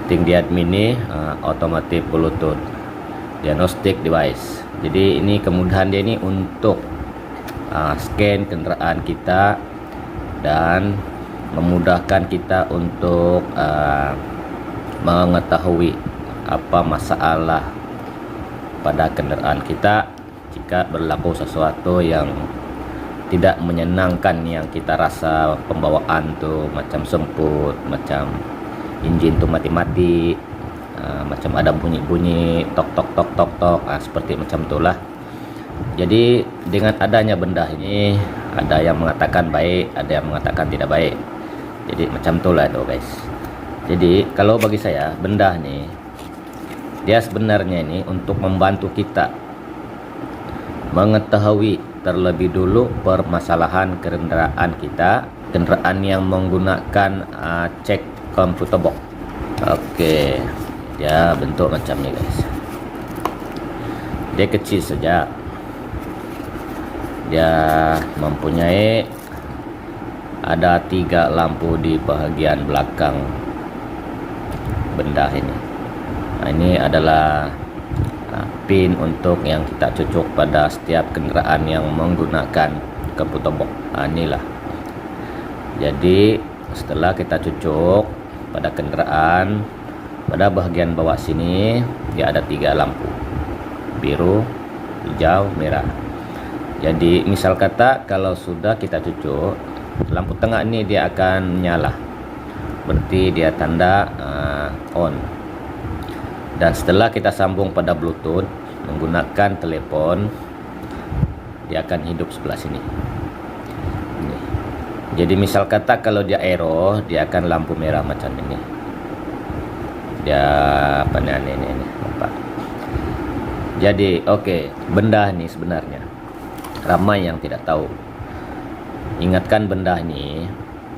setting di admin ini automatic Bluetooth diagnostic device. Jadi ini kemudahan dia ini untuk scan kenderaan kita dan memudahkan kita untuk mengetahui apa masalah pada kenderaan kita jika berlaku sesuatu yang tidak menyenangkan, yang kita rasa pembawaan tuh macam semput, macam injin tuh mati-mati, macam ada bunyi-bunyi tok tok tok tok tok, seperti macam itulah. Jadi dengan adanya benda ini, ada yang mengatakan baik, ada yang mengatakan tidak baik. Jadi macam itulah itu guys. Jadi kalau bagi saya benda ini dia sebenarnya ini untuk membantu kita mengetahui terlebih dulu permasalahan kenderaan kita, kenderaan yang menggunakan cek computer box. Oke, ya bentuk macam ini guys. Dia kecil saja, dia mempunyai ada 3 lampu di bahagian belakang benda ini. Nah, ini adalah pin untuk yang kita cocok pada setiap kenderaan yang menggunakan computer box. Inilah. Jadi setelah kita cocok pada kenderaan, pada bahagian bawah sini dia ada 3 lampu, biru, hijau, merah. Jadi misal kata kalau sudah kita cucuk, lampu tengah ini dia akan menyala, berarti dia tanda on. Dan setelah kita sambung pada Bluetooth menggunakan telepon, dia akan hidup sebelah sini. Ini. Jadi misal kata kalau dia error, dia akan lampu merah macam ini. Dia apa nih ini apa? Jadi oke, benda ini sebenarnya ramai yang tidak tahu. Ingatkan benda ini,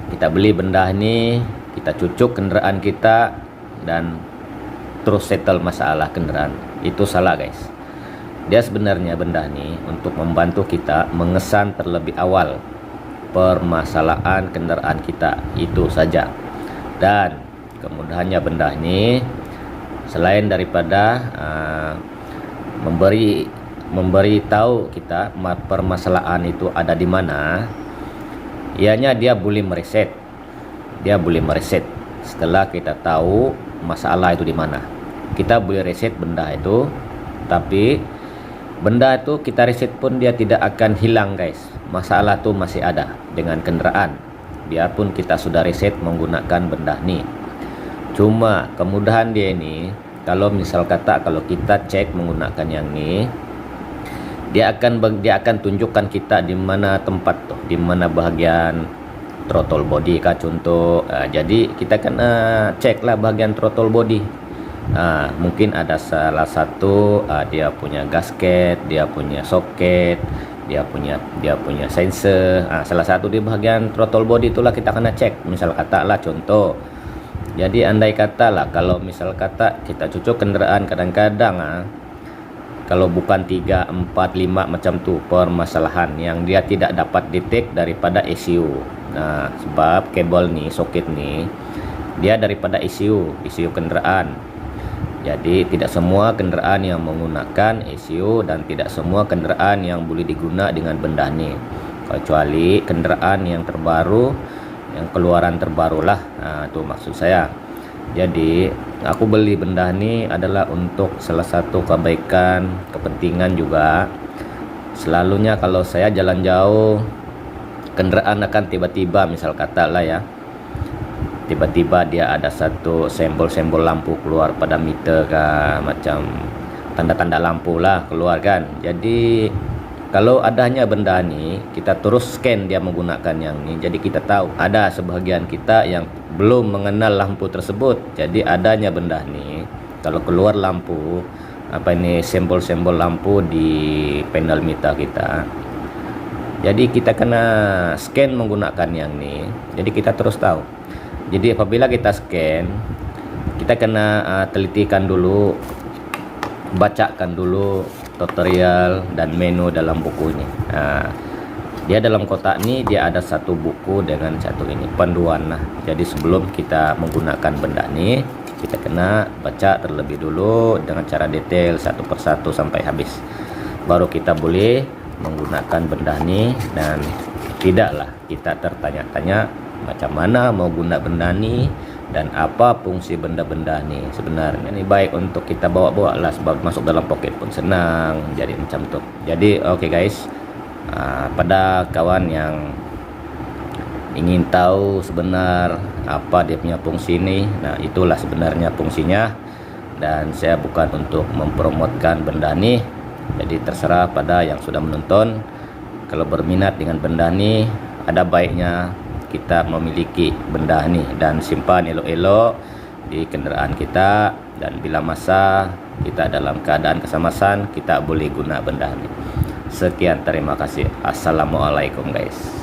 kita beli benda ini, kita cucuk kenderaan kita dan terus settle masalah kenderaan. Itu salah guys. Dia sebenarnya benda ini untuk membantu kita mengesan terlebih awal permasalahan kenderaan kita, itu saja. Dan kemudahannya benda ini selain daripada memberi tahu kita permasalahan itu ada di mana, ianya dia boleh mereset. Dia boleh mereset setelah kita tahu masalah itu di mana. Kita boleh reset benda itu, tapi benda itu kita reset pun dia tidak akan hilang guys. Masalah itu masih ada dengan kenderaan biarpun kita sudah reset menggunakan benda ini. Cuma kemudahan dia ini, kalau misal kata kalau kita cek menggunakan yang ini, dia akan tunjukkan kita di mana tempat tuh, di mana bahagian throttle body kah contoh. Jadi kita kena cek lah bahagian throttle body. Mungkin ada salah satu dia punya gasket, dia punya soket, dia punya sensor. Salah satu di bahagian throttle body itulah kita kena cek. Misal kata lah contoh. Jadi andai kata lah kalau misal kata kita cucuk kenderaan, kadang-kadang kalau bukan 3, 4, 5 macam tu permasalahan yang dia tidak dapat detect daripada ECU. Sebab kabel ni, soket ni dia daripada ECU kenderaan. Jadi tidak semua kenderaan yang menggunakan ECU dan tidak semua kenderaan yang boleh digunakan dengan benda ni, kecuali kenderaan yang terbaru, yang keluaran terbaru lah. Itu maksud saya. Jadi aku beli benda ni adalah untuk salah satu kebaikan, kepentingan juga. Selalunya kalau saya jalan jauh, kenderaan akan tiba-tiba misal kata lah ya, tiba-tiba dia ada satu simbol-simbol lampu keluar pada meter kah, macam tanda-tanda lampu lah keluar kan. Jadi kalau adanya benda ni, kita terus scan dia menggunakan yang ni. Jadi kita tahu ada sebahagian kita yang belum mengenal lampu tersebut. Jadi adanya benda ni, kalau keluar lampu apa ini simbol-simbol lampu di panel meter kita, jadi kita kena scan menggunakan yang ni. Jadi kita terus tahu. Jadi apabila kita scan, kita kena telitikan dulu, bacakan dulu tutorial dan menu dalam buku ini. Dia dalam kotak ini dia ada satu buku dengan satu ini panduan lah. Jadi sebelum kita menggunakan benda ini, kita kena baca terlebih dulu dengan cara detail satu persatu sampai habis, baru kita boleh menggunakan benda ini. Dan tidaklah kita tertanya-tanya macam mana mau guna benda ini dan apa fungsi benda-benda ini. Sebenarnya ini baik untuk kita bawa-bawa lah, sebab masuk dalam pocket pun senang, jadi macam tuh. Jadi oke guys, pada kawan yang ingin tahu sebenar apa dia punya fungsi ini, nah itulah sebenarnya fungsinya. Dan saya bukan untuk mempromotkan benda ini, jadi terserah pada yang sudah menonton. Kalau berminat dengan benda ini, ada baiknya kita memiliki benda ini dan simpan elok-elok di kenderaan kita, dan bila masa kita dalam keadaan kesamasan, kita boleh guna benda ini. Sekian, terima kasih. Assalamualaikum guys.